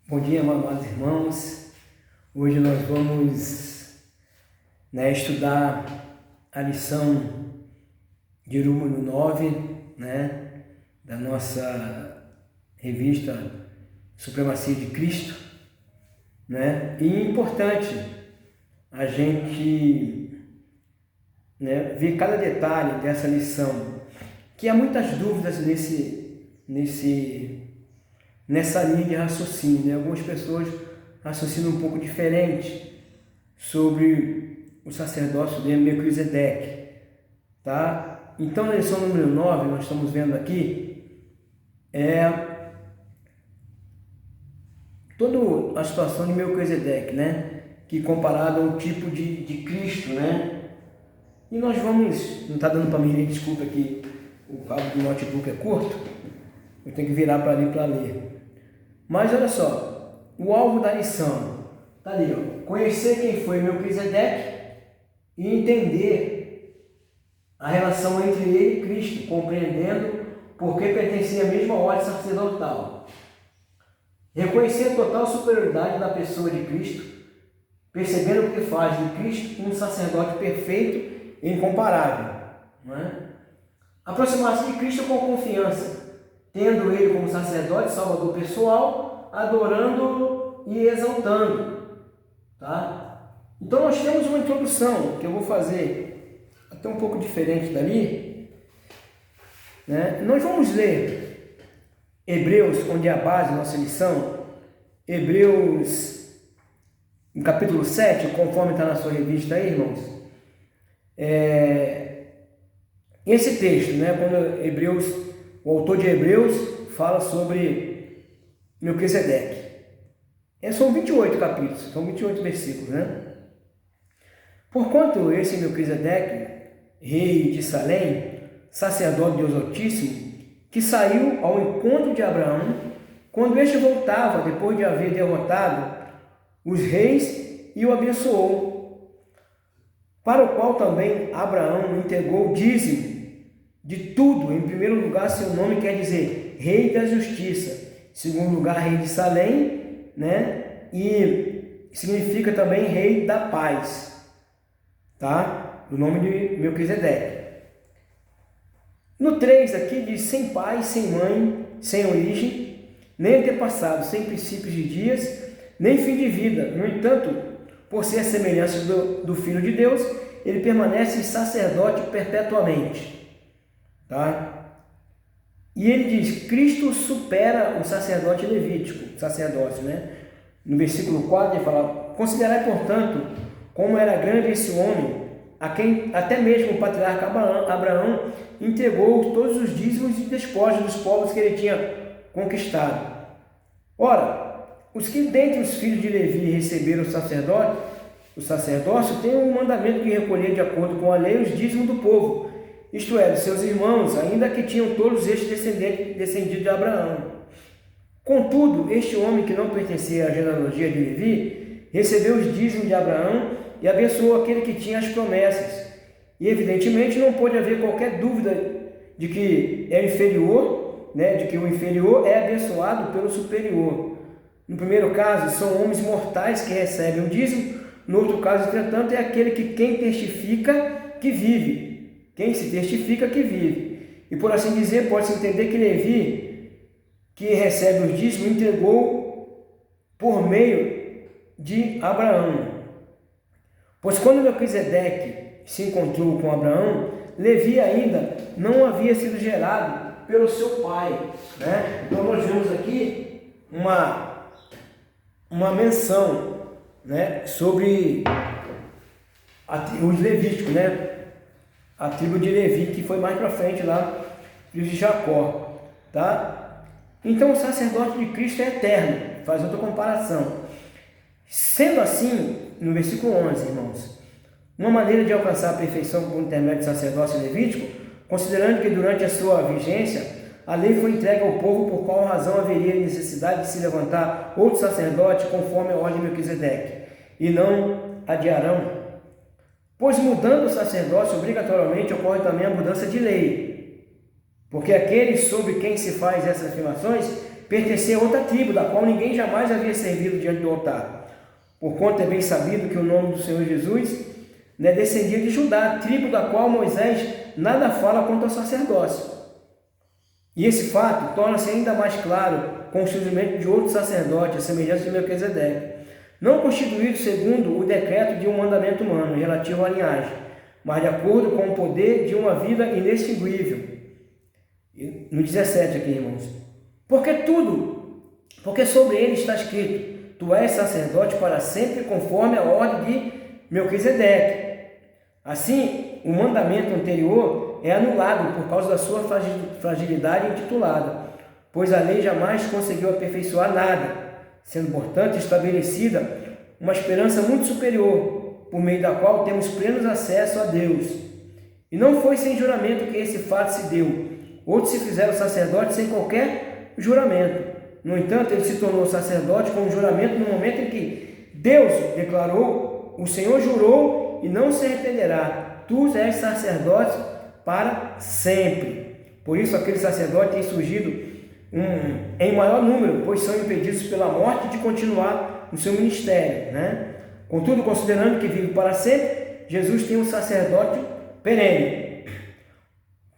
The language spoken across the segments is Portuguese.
Bom dia, amados irmãos. Hoje nós vamos estudar a lição de número 9, da nossa revista Supremacia de Cristo. E é importante a gente ver cada detalhe dessa lição, que há muitas dúvidas nessa linha de raciocínio. Algumas pessoas raciocinam um pouco diferente sobre o sacerdócio de Melquisedeque, tá? Então, na lição número 9, nós estamos vendo aqui toda a situação de Melquisedeque, que comparado ao tipo de Cristo, E nós vamos, não está dando para mim, desculpa que o cabo do notebook é curto, eu tenho que virar para ali para ler. Mas olha só, o alvo da lição está ali, conhecer quem foi Melquisedeque e entender a relação entre ele e Cristo, compreendendo por que pertencia à mesma ordem sacerdotal. Reconhecer a total superioridade da pessoa de Cristo, percebendo o que faz de Cristo um sacerdote perfeito e incomparável. Aproximar-se de Cristo com confiança, tendo ele como sacerdote, salvador pessoal, adorando e exaltando, tá? Então nós temos uma introdução que eu vou fazer até um pouco diferente dali, Nós vamos ler Hebreus, onde é a base da nossa lição, Hebreus, no capítulo 7, conforme está na sua revista aí, irmãos. Esse texto, quando o autor de Hebreus fala sobre Melquisedeque. São 28 capítulos, são 28 versículos, Porquanto esse Melquisedeque, rei de Salém, sacerdote de Deus Altíssimo, que saiu ao encontro de Abraão, quando este voltava, depois de haver derrotado os reis, e o abençoou, para o qual também Abraão entregou o dízimo de tudo. Em primeiro lugar, seu nome quer dizer Rei da Justiça. Em segundo lugar, Rei de Salém, E significa também Rei da Paz, tá? O nome de Melquisedeque. No 3 aqui diz: sem pai, sem mãe, sem origem, nem antepassado, sem princípios de dias, nem fim de vida. No entanto, por ser a semelhança do Filho de Deus, ele permanece sacerdote perpetuamente. Tá? E ele diz: Cristo supera o sacerdote levítico, sacerdócio, No versículo 4 ele fala: considerai, portanto, como era grande esse homem, a quem até mesmo o patriarca Abraão entregou todos os dízimos e despojos dos povos que ele tinha conquistado. Ora, os que dentre os filhos de Levi receberam o sacerdócio têm um mandamento de recolher de acordo com a lei os dízimos do povo, isto é, de seus irmãos, ainda que tinham todos estes descendidos de Abraão. Contudo, este homem que não pertencia à genealogia de Levi, recebeu os dízimos de Abraão e abençoou aquele que tinha as promessas. E evidentemente não pode haver qualquer dúvida de que é inferior, de que o inferior é abençoado pelo superior. No primeiro caso, são homens mortais que recebem o dízimo. No outro caso, entretanto, é aquele que quem testifica que vive. Quem se testifica que vive. E por assim dizer, pode-se entender que Levi, que recebe os dízimos, entregou por meio de Abraão. Pois quando Melquisedeque se encontrou com Abraão, Levi ainda não havia sido gerado pelo seu pai. Então nós vemos aqui uma menção sobre os levíticos, a tribo de Levi, que foi mais para frente lá, filhos de Jacó, tá? Então o sacerdote de Cristo é eterno, faz outra comparação. Sendo assim, no versículo 11, irmãos, uma maneira de alcançar a perfeição por intermédio do sacerdócio levítico, considerando que durante a sua vigência a lei foi entregue ao povo, por qual razão haveria necessidade de se levantar outro sacerdote conforme a ordem de Melquisedeque, e não a de Arão? Pois mudando o sacerdócio, obrigatoriamente ocorre também a mudança de lei, porque aquele sobre quem se faz essas afirmações pertencia a outra tribo, da qual ninguém jamais havia servido diante do altar. Por conta é bem sabido que o nome do Senhor Jesus, né, descendia de Judá, tribo da qual Moisés nada fala quanto ao sacerdócio. E esse fato torna-se ainda mais claro com o surgimento de outro sacerdote, a semelhança de Melquisedeque, não constituído segundo o decreto de um mandamento humano relativo à linhagem, mas de acordo com o poder de uma vida inextinguível. No 17 aqui, irmãos. Porque sobre ele está escrito: tu és sacerdote para sempre, conforme a ordem de Melquisedeque. Assim, o mandamento anterior é anulado por causa da sua fragilidade intitulada, pois a lei jamais conseguiu aperfeiçoar nada, sendo, portanto, estabelecida uma esperança muito superior, por meio da qual temos pleno acesso a Deus. E não foi sem juramento que esse fato se deu. Outros se fizeram sacerdotes sem qualquer juramento. No entanto, ele se tornou sacerdote com um juramento no momento em que Deus declarou: o Senhor jurou e não se arrependerá, tu és sacerdote para sempre. Por isso aquele sacerdote tem surgido em maior número, pois são impedidos pela morte de continuar no seu ministério, né? Contudo, considerando que vive para sempre, Jesus tem um sacerdote perene.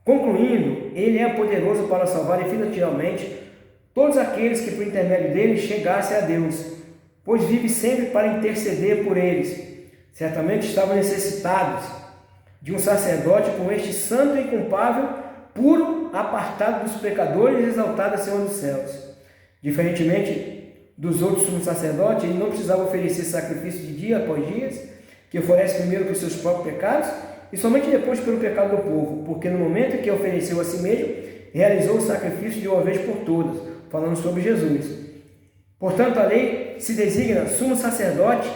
Concluindo, ele é poderoso para salvar definitivamente todos aqueles que por intermédio dele chegassem a Deus, pois vive sempre para interceder por eles. Certamente estavam necessitados de um sacerdote como este santo e inculpável, puro, apartado dos pecadores e exaltado acima dos céus. Diferentemente dos outros sumos sacerdotes, ele não precisava oferecer sacrifício de dia após dias, que oferece primeiro por seus próprios pecados e somente depois pelo pecado do povo, porque no momento em que ofereceu a si mesmo, realizou o sacrifício de uma vez por todas, falando sobre Jesus. Portanto, a lei se designa sumo sacerdote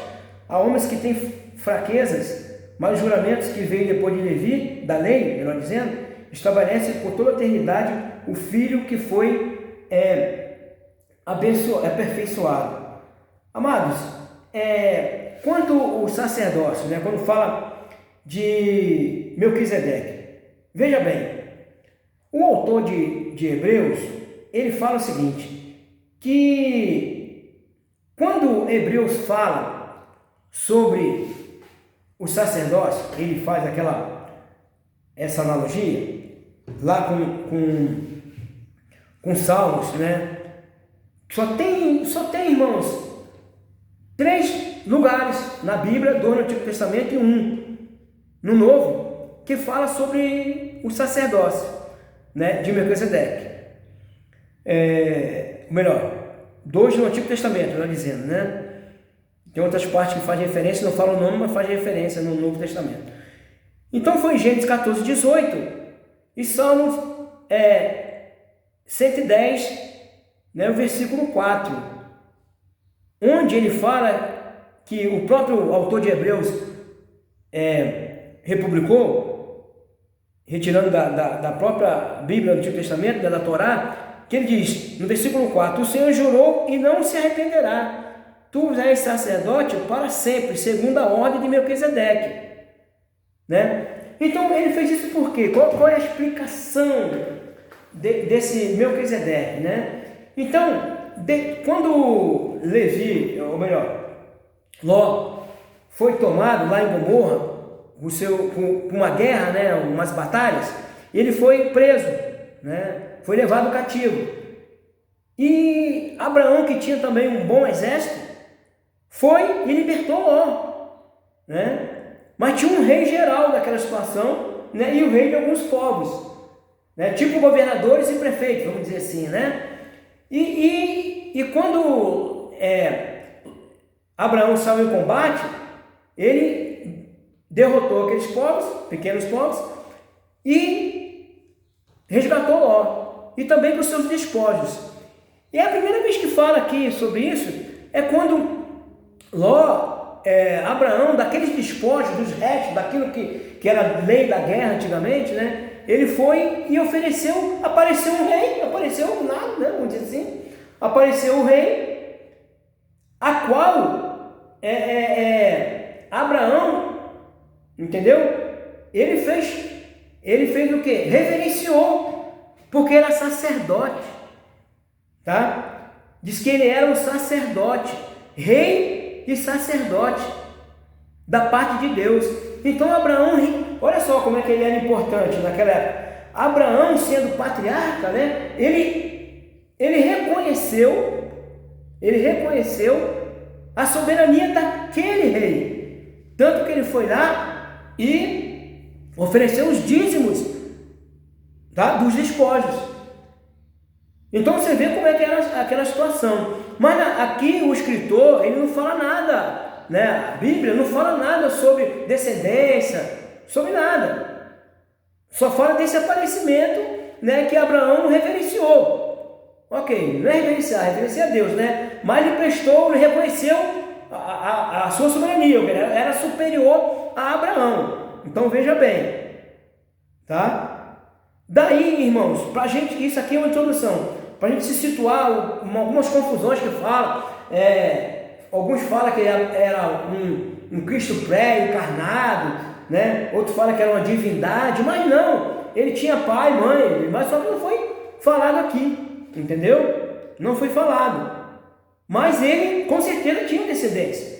a homens que têm fraquezas, mas os juramentos que veio depois de Levi, da lei, melhor dizendo, estabelece por toda a eternidade o Filho que foi aperfeiçoado. Amados, quanto o sacerdócio, né, quando fala de Melquisedeque, veja bem, o autor de Hebreus, ele fala o seguinte, que quando Hebreus fala sobre o sacerdócio, ele faz essa analogia lá com Salmos, né? Só tem, irmãos, 3 lugares na Bíblia do Antigo Testamento e 1 no Novo que fala sobre o sacerdócio, né, de Melquisedeque. Melhor, 2 no Antigo Testamento, melhor dizendo, né? Tem outras partes que fazem referência, não falam o nome, mas fazem referência no Novo Testamento. Então foi Gênesis 14, 18 e Salmos 110, né, o versículo 4, onde ele fala que o próprio autor de Hebreus republicou, retirando da própria Bíblia do Antigo Testamento, da Torá, que ele diz, no versículo 4, o Senhor jurou e não se arrependerá. Tu és sacerdote para sempre, segundo a ordem de Melquisedeque, né? Então ele fez isso por quê? Qual é a explicação desse Melquisedeque, né? Então, quando Levi, ou melhor, Ló, foi tomado lá em Gomorra, com uma guerra, né, umas batalhas, ele foi preso, né? Foi levado cativo. E Abraão, que tinha também um bom exército, foi e libertou Ló, né? Mas tinha um rei geral daquela situação, né? E o rei de alguns povos, né? Tipo governadores e prefeitos, vamos dizer assim, né? E quando Abraão saiu em combate, ele derrotou aqueles povos, pequenos povos, e resgatou Ló, e também com os seus despojos. E a primeira vez que fala aqui sobre isso é quando Abraão, daqueles despojos, dos restos, daquilo que era lei da guerra antigamente, né? Ele foi e ofereceu, apareceu um rei, apareceu nada, né? Vamos dizer assim, apareceu o rei, a qual Abraão, entendeu? Ele fez o quê? Reverenciou, porque era sacerdote, tá? Diz que ele era um sacerdote, rei e sacerdote da parte de Deus. Então Abraão, olha só como é que ele era importante naquela época. Abraão, sendo patriarca, né, ele reconheceu a soberania daquele rei. Tanto que ele foi lá e ofereceu os dízimos, tá, dos despojos. Então você vê como é que era aquela situação. Mas aqui o escritor, ele não fala nada, né? A Bíblia não fala nada sobre descendência, sobre nada. Só fala desse aparecimento, né, que Abraão reverenciou. Ok, não é reverenciar a Deus, né? Mas ele ele reconheceu a sua soberania, era superior a Abraão. Então veja bem, tá? Daí, irmãos, pra gente, isso aqui é uma introdução, para a gente se situar, algumas confusões que fala, alguns falam que era um Cristo pré-encarnado, né? Outro fala que era uma divindade, mas não, ele tinha pai, mãe, mas só que não foi falado aqui, entendeu? Não foi falado, mas ele com certeza tinha descendência.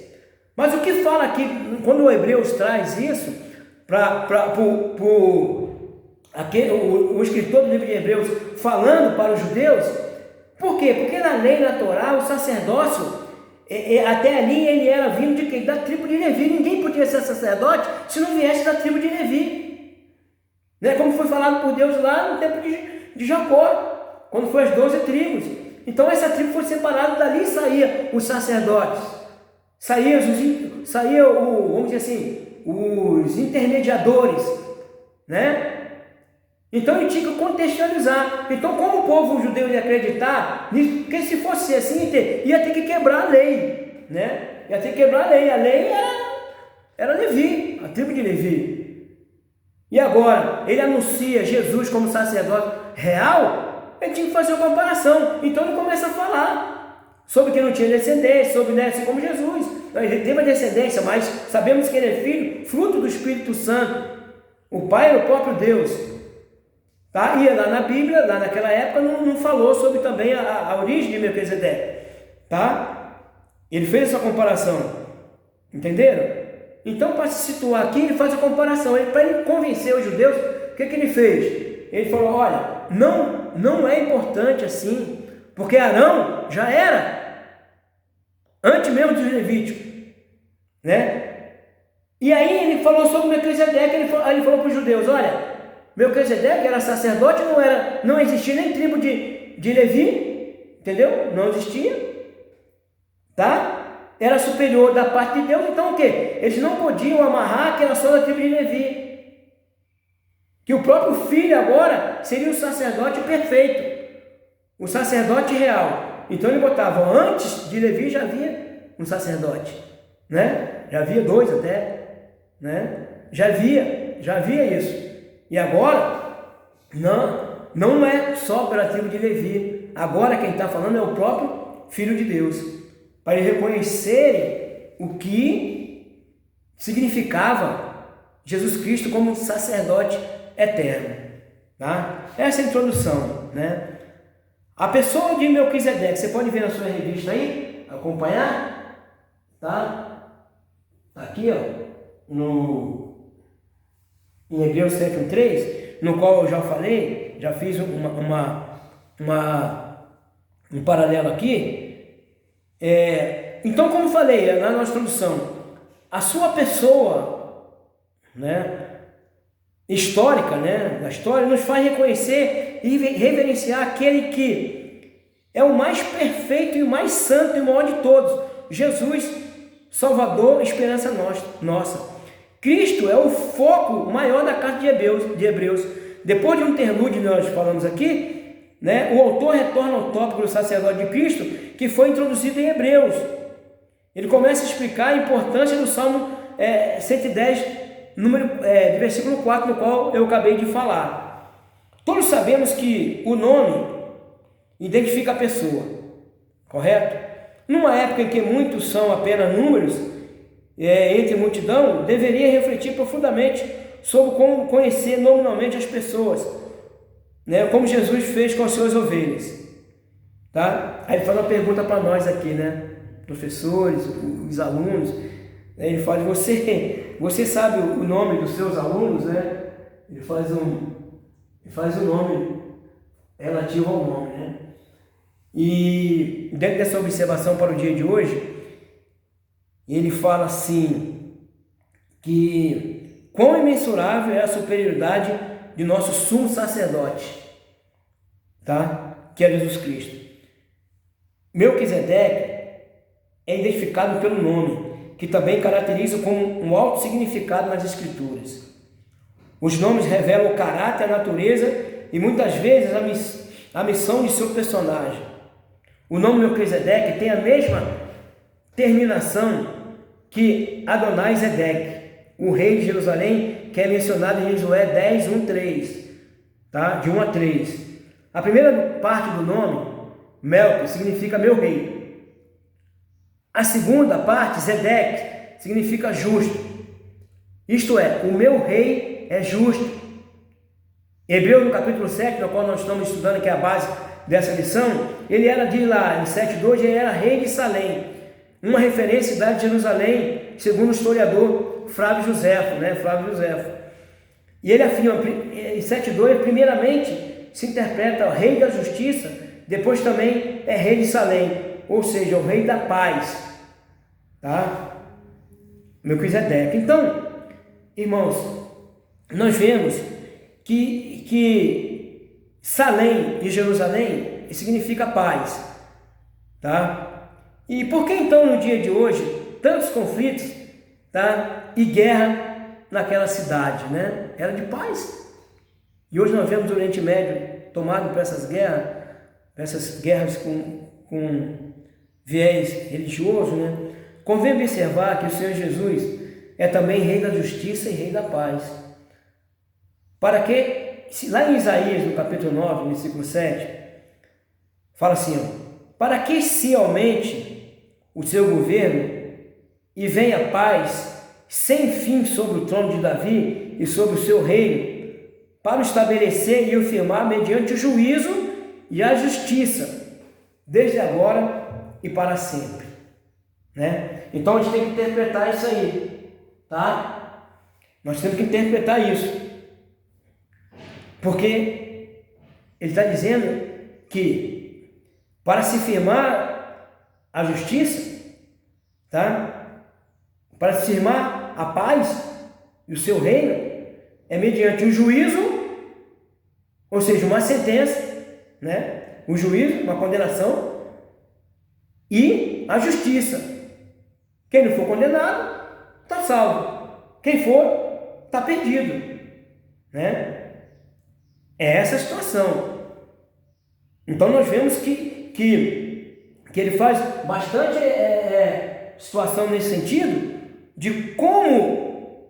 Mas o que fala aqui, quando o Hebreus traz isso, o escritor do livro de Hebreus falando para os judeus, por quê? Porque na lei, na Torá, o sacerdócio, até ali ele era vindo de quem? Da tribo de Levi. Ninguém podia ser sacerdote se não viesse da tribo de Levi, né? Como foi falado por Deus lá no tempo de Jacó, quando foi as 12 tribos. Então essa tribo foi separada, dali saía os sacerdotes, vamos dizer assim, os intermediadores, né? Então ele tinha que contextualizar. Então, como o povo judeu ia acreditar nisso? Porque se fosse assim, ia ter que quebrar a lei, né? Ia ter que quebrar a lei. A lei era Levi, a tribo de Levi. E agora, ele anuncia Jesus como sacerdote real, ele tinha que fazer uma comparação. Então ele começa a falar sobre que não tinha descendência, sobre, né, assim como Jesus. Ele teve uma descendência, mas sabemos que ele é filho, fruto do Espírito Santo. O Pai é o próprio Deus. Tá? E lá na Bíblia, lá naquela época, não falou sobre também a origem de Melquisedeque. Tá? Ele fez essa comparação. Entenderam? Então, para se situar aqui, ele faz a comparação. Para ele convencer os judeus, o que ele fez? Ele falou, olha, não é importante assim, porque Arão já era antes mesmo dos Levíticos, né? E aí ele falou sobre Melquisedeque, ele falou para os judeus, olha, Melquisedeque era sacerdote, não existia nem tribo de Levi, entendeu? Não existia, tá? Era superior da parte de Deus, então o quê? Eles não podiam amarrar que era só da tribo de Levi, que o próprio filho agora seria o sacerdote perfeito, o sacerdote real. Então ele botava, antes de Levi já havia um sacerdote, né? Já havia 2 até, né? Já havia isso. E agora, não é só pela tribo de Levi. Agora quem está falando é o próprio Filho de Deus. Para eles reconhecerem o que significava Jesus Cristo como sacerdote eterno. Tá? Essa é a introdução, né? A pessoa de Melquisedeque, você pode ver na sua revista aí, acompanhar, tá? Aqui, ó, em Hebreus 7:3, no qual eu já falei, já fiz um paralelo aqui. Então, como falei na nossa introdução, a sua pessoa, né, histórica, né, da história, nos faz reconhecer e reverenciar aquele que é o mais perfeito e o mais santo e o maior de todos, Jesus, Salvador, esperança nossa. Cristo é o foco maior da carta de Hebreus. Depois de um interlúdio que nós falamos aqui, né, o autor retorna ao tópico do sacerdote de Cristo, que foi introduzido em Hebreus. Ele começa a explicar a importância do Salmo 110, de versículo 4, no qual eu acabei de falar. Todos sabemos que o nome identifica a pessoa, correto? Numa época em que muitos são apenas números, entre multidão, deveria refletir profundamente sobre como conhecer nominalmente as pessoas, né? Como Jesus fez com as suas ovelhas, tá? Aí ele faz uma pergunta para nós aqui, né? Professores, os alunos. Ele fala, você sabe o nome dos seus alunos, né? Ele faz um nome relativo ao nome, né? E dentro dessa observação para o dia de hoje, ele fala assim, que quão imensurável é a superioridade de nosso sumo sacerdote, tá? Que é Jesus Cristo. Melquisedeque é identificado pelo nome, que também caracteriza como um alto significado nas Escrituras. Os nomes revelam o caráter, a natureza e muitas vezes a missão de seu personagem. O nome Melquisedeque tem a mesma terminação que Adonai-Zedeque, o rei de Jerusalém, que é mencionado em Josué 10, 1, 3, tá? De 1 a 3. A primeira parte do nome, Melque, significa meu rei. A segunda parte, Zedeque, significa justo. Isto é, o meu rei é justo. Hebreu, no capítulo 7, no qual nós estamos estudando, que é a base dessa lição, ele era, diz lá, em 7:2, ele era rei de Salém, uma referência à cidade de Jerusalém, segundo o historiador Flávio Josefo, né? Flávio Josefo. E ele afirma, em 7:2, primeiramente se interpreta o rei da justiça, depois também é rei de Salém, ou seja, o rei da paz, tá? Melquisedeque. Então, irmãos, nós vemos que Salém e Jerusalém significa paz, tá? E por que então no dia de hoje tantos conflitos, tá? E guerra naquela cidade, né? Era de paz. E hoje nós vemos o Oriente Médio tomado por essas guerras com viés religioso, né? Convém observar que o Senhor Jesus é também Rei da Justiça e Rei da Paz. Para que, lá em Isaías, no capítulo 9, versículo 7, fala assim, ó, para que se aumente o seu governo e venha paz sem fim sobre o trono de Davi e sobre o seu reino, para o estabelecer e o firmar mediante o juízo e a justiça, desde agora e para sempre, né? Então a gente tem que interpretar isso aí, tá? Nós temos que interpretar isso, porque ele está dizendo que para se firmar a justiça, tá? Para se firmar a paz e o seu reino, é mediante um juízo, ou seja, uma sentença, né? Um juízo, uma condenação, e a justiça. Quem não for condenado, está salvo. Quem for, está perdido, né? É essa a situação. Então nós vemos que ele faz bastante situação nesse sentido, de como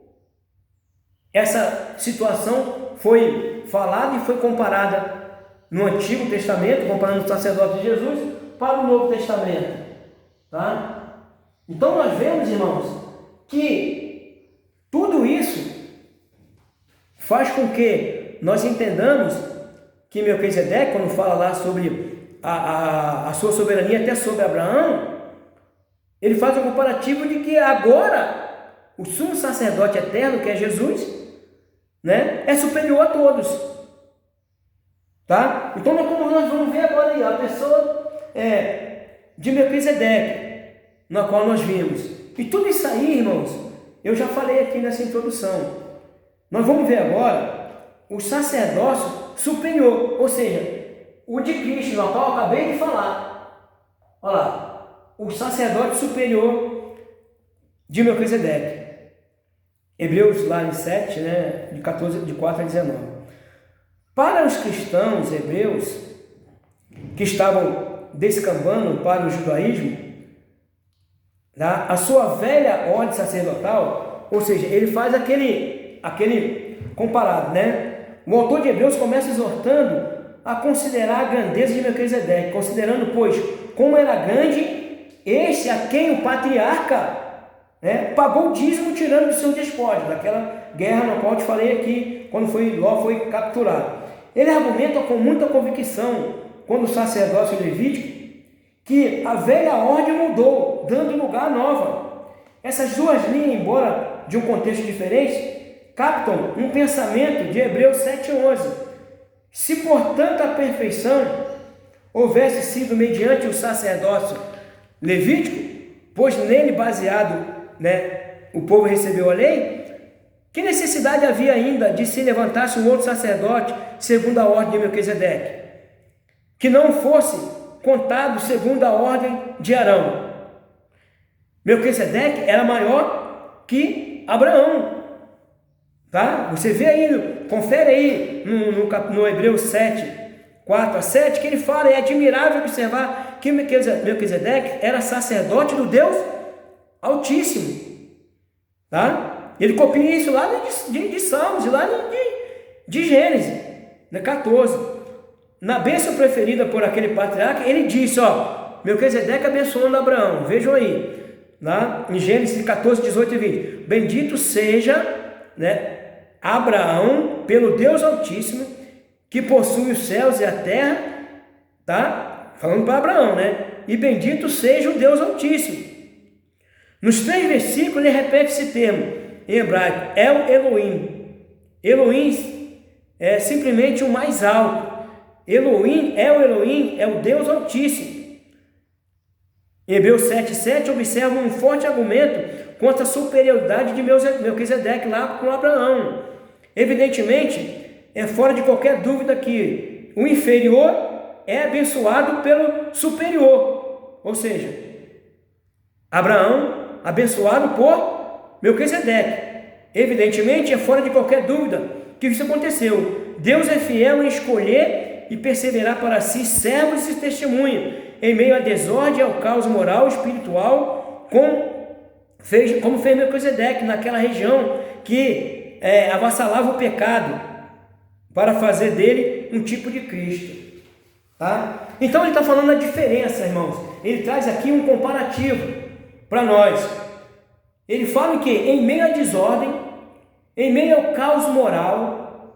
essa situação foi falada e foi comparada no Antigo Testamento, comparando o sacerdote de Jesus para o Novo Testamento, tá? Então nós vemos, irmãos, que tudo isso faz com que nós entendamos que Melquisedeque, quando fala lá sobre a sua soberania até sobre Abraão, ele faz um comparativo de que agora o sumo sacerdote eterno, que é Jesus, né, é superior a todos, tá? Então como nós vamos ver agora aí, a pessoa de Melquisedeque, na qual nós vimos. E tudo isso aí, irmãos, eu já falei aqui nessa introdução. Nós vamos ver agora o sacerdócio superior, ou seja, o de Cristo, no qual eu acabei de falar. Olha lá, o sacerdote superior de Melquisedeque. Hebreus lá em 7, né, de 4 a 19. Para os cristãos hebreus que estavam descambando para o judaísmo, tá, a sua velha ordem sacerdotal, ou seja, ele faz aquele comparado, né? O autor de Hebreus começa exortando a considerar a grandeza de Melquisedeque, considerando, pois, como era grande este a quem o patriarca, né, pagou o dízimo tirando do seu despojo, daquela guerra na qual eu te falei aqui, quando Ló foi capturado. Ele argumenta com muita convicção quando o sacerdócio levítico que a velha ordem mudou, dando lugar à nova. Essas duas linhas, embora de um contexto diferente, captam um pensamento de Hebreus 7,11. Se, portanto, a perfeição houvesse sido mediante o sacerdócio levítico, pois nele baseado, o povo recebeu a lei, que necessidade havia ainda de se levantasse um outro sacerdote segundo a ordem de Melquisedeque, que não fosse contado segundo a ordem de Arão? Melquisedeque era maior que Abraão, tá? Você vê aí, confere aí no Hebreus 7, 4 a 7, que ele fala, é admirável observar que Melquisedeque era sacerdote do Deus Altíssimo, tá? Ele copia isso lá de Salmos, lá de Gênesis, 14. Na bênção preferida por aquele patriarca, ele disse, Melquisedeque abençoando Abraão, vejam aí, lá em Gênesis 14, 18 e 20, bendito seja, Abraão pelo Deus Altíssimo, que possui os céus e a terra, tá? Falando para Abraão, e bendito seja o Deus Altíssimo. Nos 3 versículos ele repete esse termo, em hebraico, El Elohim. Elohim é simplesmente o mais alto. Elohim, El Elohim, é o Deus Altíssimo. Em Hebreus 7,7 observa um forte argumento contra a superioridade de Melquisedeque lá com Abraão. Evidentemente, é fora de qualquer dúvida que o inferior é abençoado pelo superior, ou seja, Abraão abençoado por Melquisedeque. Evidentemente, é fora de qualquer dúvida que isso aconteceu. Deus é fiel em escolher e perseverar para si servos e testemunhas em meio à desordem e ao caos moral e espiritual, como fez Melquisedeque naquela região que avassalava o pecado, para fazer dele um tipo de Cristo, tá? Então ele está falando da diferença, irmãos. Ele traz aqui um comparativo para nós. Ele fala que em meio à desordem, em meio ao caos moral,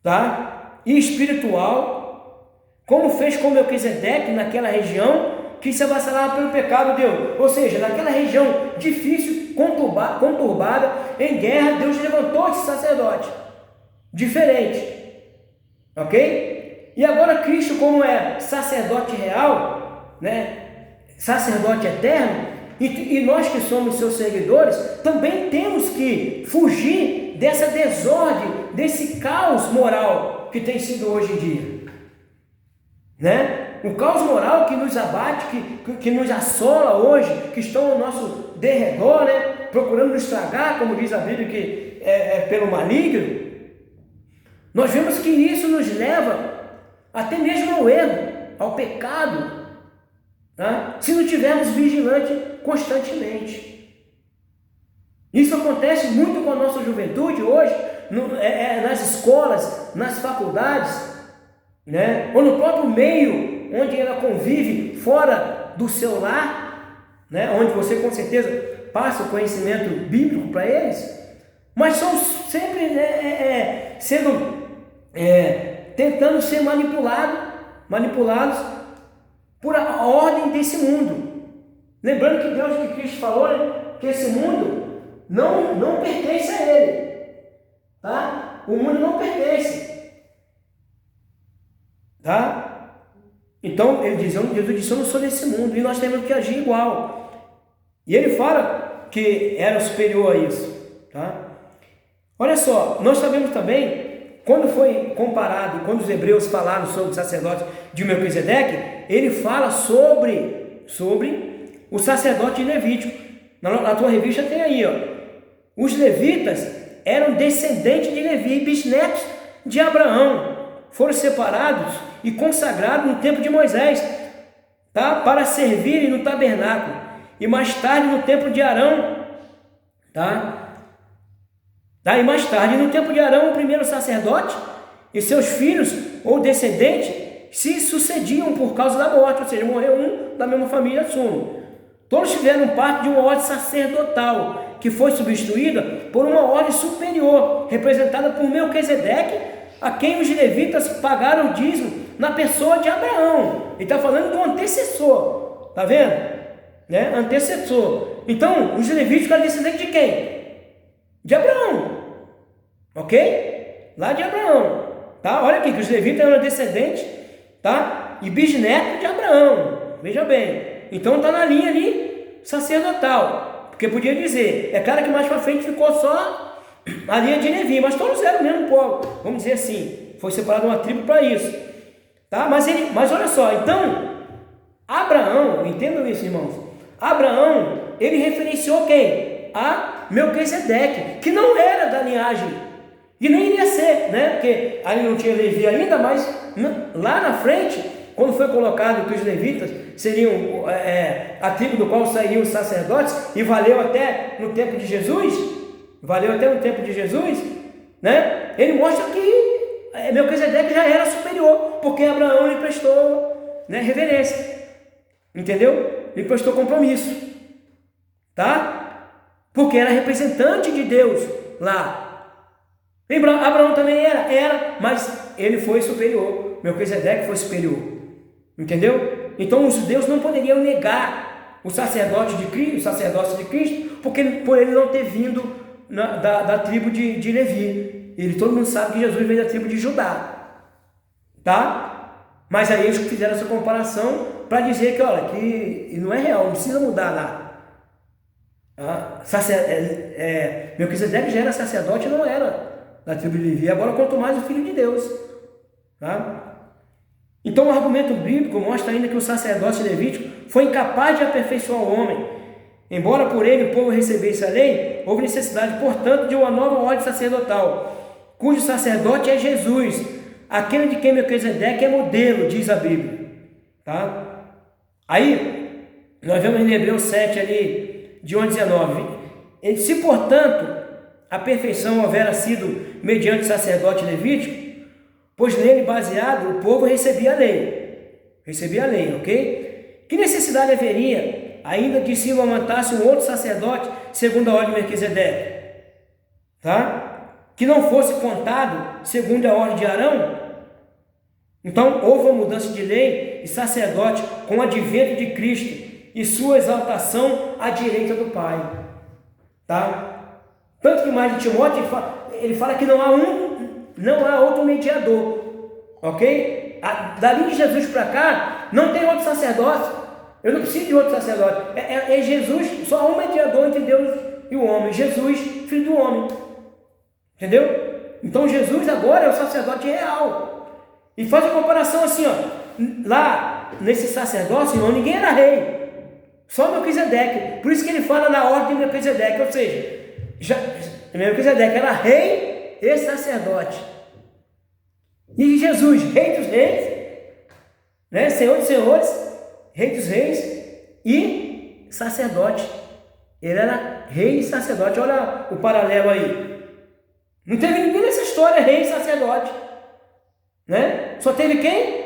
tá? E espiritual, como fez com Melquisedeque naquela região que se avassalava pelo pecado, Deus. Ou seja, naquela região difícil, conturbada, em guerra, Deus levantou esse sacerdote diferente, ok? E agora Cristo, como é sacerdote real, sacerdote eterno, e nós que somos seus seguidores, também temos que fugir dessa desordem, desse caos moral que tem sido hoje em dia, o caos moral que nos abate, que nos assola hoje, que estão ao nosso derredor, procurando nos estragar, como diz a Bíblia, que é pelo maligno. Nós vemos que isso nos leva até mesmo ao erro, ao pecado, tá? Se não estivermos vigilantes constantemente. Isso acontece muito com a nossa juventude hoje, nas escolas, nas faculdades, ou no próprio meio onde ela convive, fora do seu lar, onde você com certeza passa o conhecimento bíblico para eles, mas são sempre tentando ser manipulados por a ordem desse mundo. Lembrando que Deus, que Cristo falou, que esse mundo não pertence a Ele, tá? O mundo não pertence, tá? Então Jesus disse, eu não sou desse mundo, e nós temos que agir igual. E ele fala que era superior a isso, tá? Olha só, nós sabemos também, quando foi comparado, quando os hebreus falaram sobre o sacerdote de Melquisedeque, ele fala sobre o sacerdote levítico. Na tua revista tem aí, os levitas eram descendentes de Levi, bisnetos de Abraão, foram separados e consagrados no tempo de Moisés, tá? Para servirem no tabernáculo, e mais tarde no tempo de Arão, tá? E mais tarde, no tempo de Arão, o primeiro sacerdote e seus filhos ou descendentes se sucediam por causa da morte, ou seja, morreu um da mesma família assume. Todos tiveram parte de uma ordem sacerdotal, que foi substituída por uma ordem superior, representada por Melquisedeque, a quem os levitas pagaram o dízimo na pessoa de Abraão. Ele está falando do antecessor, tá vendo? Né? Antecessor. Então, os levíticos eram descendentes de quem? De Abraão, ok? Lá de Abraão, tá? Olha aqui que os levitas eram descendentes, tá? E bisneto de Abraão, veja bem. Então está na linha ali sacerdotal, porque podia dizer, é claro que mais para frente ficou só a linha de Levi, mas todos eram o mesmo povo, vamos dizer assim, foi separado uma tribo para isso, tá? Mas olha só, então Abraão, entendam isso, irmãos, Abraão, ele referenciou quem? A Melquisedeque, que não era da linhagem, e nem iria ser, né? Porque ali não tinha Levi ainda, mas lá na frente, quando foi colocado que os levitas seriam a tribo do qual sairiam os sacerdotes, e valeu até no tempo de Jesus, né? Ele mostra que Melquisedeque já era superior, porque Abraão lhe prestou, né, reverência, entendeu? Lhe prestou compromisso, tá? Porque era representante de Deus lá. Abraão também era, mas ele foi superior. Melquisedeque foi superior, entendeu? Então os judeus não poderiam negar o sacerdócio de Cristo, porque por ele não ter vindo da tribo de Levi. Todo mundo sabe que Jesus veio da tribo de Judá, tá? Mas aí eles fizeram essa comparação para dizer que, olha, que não é real, não precisa mudar lá. Melquisedeque já era sacerdote, não era da tribo de Levi, agora quanto mais o Filho de Deus, tá? Então o argumento bíblico mostra ainda que o sacerdócio levítico foi incapaz de aperfeiçoar o homem. Embora por ele o povo recebesse a lei, houve necessidade, portanto, de uma nova ordem sacerdotal, cujo sacerdote é Jesus, aquele de quem Melquisedeque é modelo, diz a Bíblia, tá? Aí nós vemos em Hebreus 7 ali, de 1 a 19, se portanto a perfeição houvera sido mediante sacerdote levítico, pois nele baseado o povo recebia a lei, ok? Que necessidade haveria ainda que se levantasse um outro sacerdote segundo a ordem de Melquisedeque, tá? Que não fosse contado segundo a ordem de Arão? Então houve uma mudança de lei e sacerdote com o advento de Cristo e sua exaltação à direita do Pai, tá? Tanto que mais de Timóteo ele fala que não há outro mediador, ok? Dali de Jesus para cá não tem outro sacerdócio. Eu não preciso de outro sacerdote. É Jesus, só um mediador entre Deus e o homem, Jesus, filho do homem, entendeu? Então Jesus agora é o sacerdote real. E faz a comparação assim, ó, lá nesse sacerdócio, não, ninguém era rei, só Melquisedeque. Por isso que ele fala na ordem de Melquisedeque, ou seja, Melquisedeque era rei e sacerdote. E Jesus, rei dos reis, né? Senhor dos senhores, rei dos reis e sacerdote. Ele era rei e sacerdote. Olha o paralelo aí. Não teve ninguém nessa história rei e sacerdote, né? Só teve quem?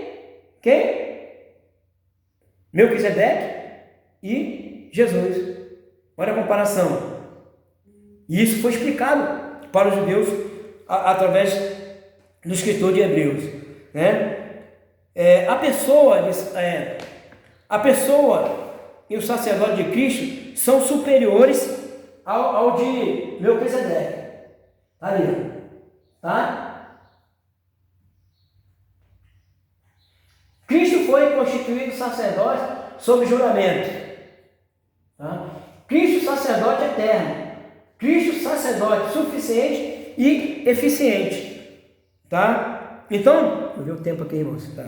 Melquisedeque e Jesus. Olha a comparação. E isso foi explicado para os judeus através do escritor de Hebreus, né? A pessoa e o sacerdote de Cristo são superiores ao de Melquisedeque. Ali, tá? Cristo foi constituído sacerdote sob juramento, tá? Cristo sacerdote eterno, Cristo sacerdote suficiente e eficiente, tá? Então, vou ver o tempo aqui, irmãos, tá?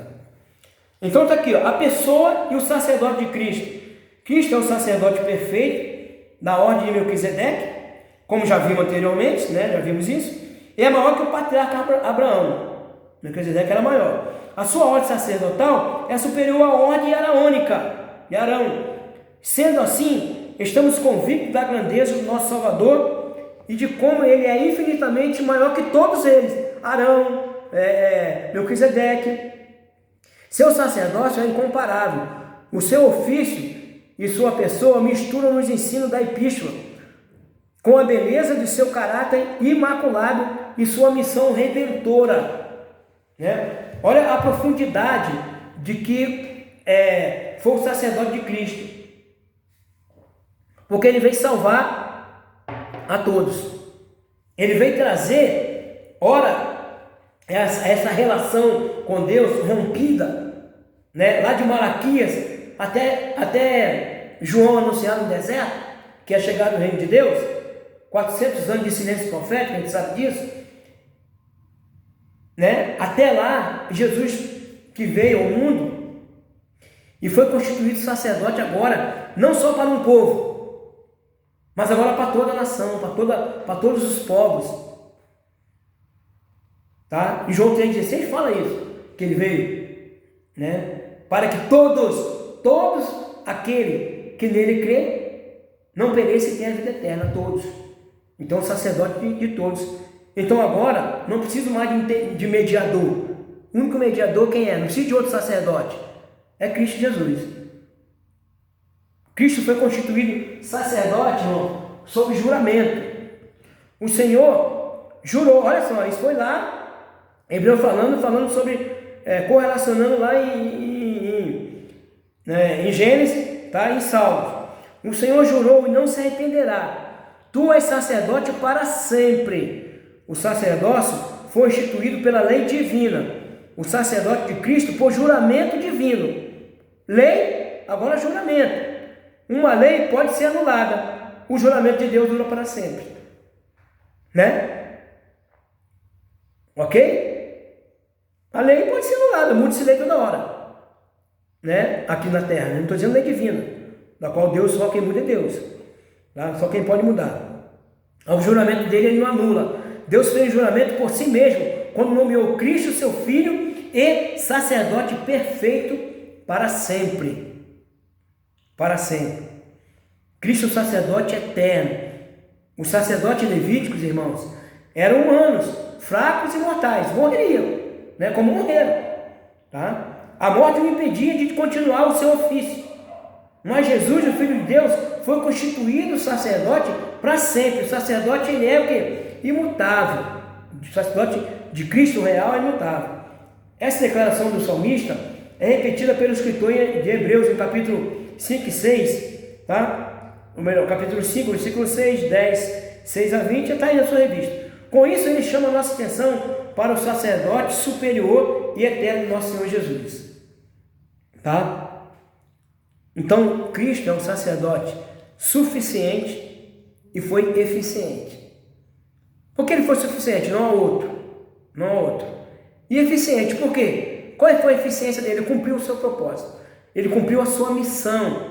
Então tá aqui, ó, a pessoa e o sacerdote de Cristo. Cristo é o sacerdote perfeito da ordem de Melquisedeque, como já vimos anteriormente, né? Já vimos isso. É maior que o patriarca Abraão. Melquisedeque era maior. A sua ordem sacerdotal é superior à ordem araônica de Arão. Sendo assim, estamos convictos da grandeza do nosso Salvador e de como ele é infinitamente maior que todos eles. Arão, Melquisedeque. Seu sacerdócio é incomparável. O seu ofício e sua pessoa misturam nos ensinos da epístola com a beleza de seu caráter imaculado e sua missão redentora, né? Olha a profundidade de que foi o sacerdote de Cristo. Porque ele veio salvar a todos. Ele veio trazer, essa relação com Deus rompida, né? Lá de Malaquias até João anunciado no deserto, que é chegado no reino de Deus, 400 anos de silêncio profético, a gente sabe disso, né? Até lá, Jesus que veio ao mundo e foi constituído sacerdote agora, não só para um povo, mas agora para toda a nação, para todos os povos. Tá? E João 3,16 fala isso, que ele veio, né? Para que todos aquele que nele crê, não pereça e tenha a vida eterna, todos. Então, sacerdote de todos. Então, agora, não preciso mais de mediador. O único mediador quem é? Não precisa de outro sacerdote. É Cristo Jesus. Cristo foi constituído sacerdote, irmão, sob juramento. O Senhor jurou, olha só, isso foi lá, Hebreu falando sobre, correlacionando lá em Gênesis, tá? Em Salmos. O Senhor jurou e não se arrependerá. Tu és sacerdote para sempre. O sacerdócio foi instituído pela lei divina. O sacerdote de Cristo por juramento divino. Lei, agora juramento. Uma lei pode ser anulada. O juramento de Deus dura para sempre. Né? Ok? A lei pode ser anulada, muda-se lei toda hora. Né? Aqui na terra. Não estou dizendo lei divina, da qual Deus, só quem muda é Deus. Tá? Só quem pode mudar. O juramento dele ele não anula. Deus fez juramento por si mesmo, quando nomeou Cristo, seu Filho, e sacerdote perfeito para sempre. Para sempre. Cristo, sacerdote eterno. Os sacerdotes levíticos, irmãos, eram humanos, fracos e mortais, morreriam, né, como morreram. Tá? A morte não impedia de continuar o seu ofício. Mas Jesus, o Filho de Deus, foi constituído sacerdote para sempre. O sacerdote ele é o quê? Imutável. O sacerdote de Cristo real é imutável. Essa declaração do salmista é repetida pelo escritor de Hebreus, no capítulo 5 e 6, tá? Ou melhor, capítulo 5, versículo 6, 10, 6 a 20, está aí na sua revista. Com isso, ele chama a nossa atenção para o sacerdote superior e eterno nosso Senhor Jesus. Tá? Então, Cristo é um sacerdote suficiente e foi eficiente. Por que ele foi suficiente? Não há outro. Não há outro. E eficiente, por quê? Qual foi a eficiência dele? Ele cumpriu o seu propósito. Ele cumpriu a sua missão.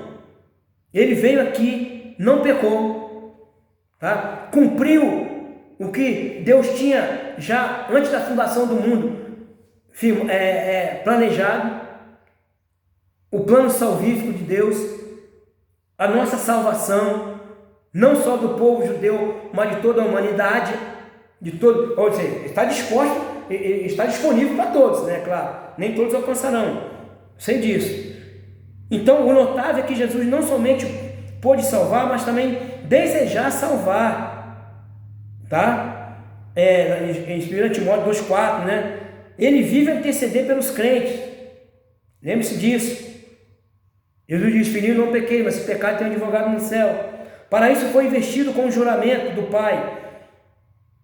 Ele veio aqui, não pecou. Tá? Cumpriu o que Deus tinha já antes da fundação do mundo planejado. O plano salvífico de Deus, a nossa salvação, não só do povo judeu, mas de toda a humanidade, ou seja, está disponível para todos, né? Claro, nem todos alcançarão, sei disso. Então, o notável é que Jesus não somente pôde salvar, mas também desejar salvar, tá? Em 1 Timóteo 2,4, né? Ele vive a interceder pelos crentes, lembre-se disso. Jesus diz: filhinho, não pequei, mas se pecar tem um advogado no céu. Para isso foi investido com o juramento do Pai,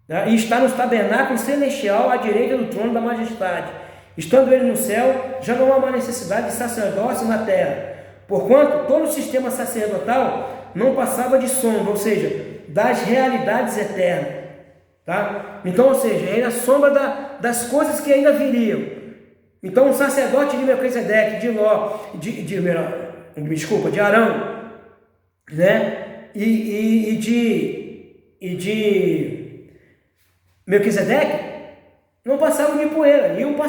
né? E está no tabernáculo celestial à direita do trono da majestade. Estando ele no céu, já não há uma necessidade de sacerdócio na terra, porquanto todo o sistema sacerdotal não passava de sombra, ou seja, das realidades eternas. Tá? Então, ou seja, ele é a sombra das coisas que ainda viriam. Então, o sacerdote de Melquisedeque, de Arão, né? E de Melquisedeque não passavam de poeira, iam passar.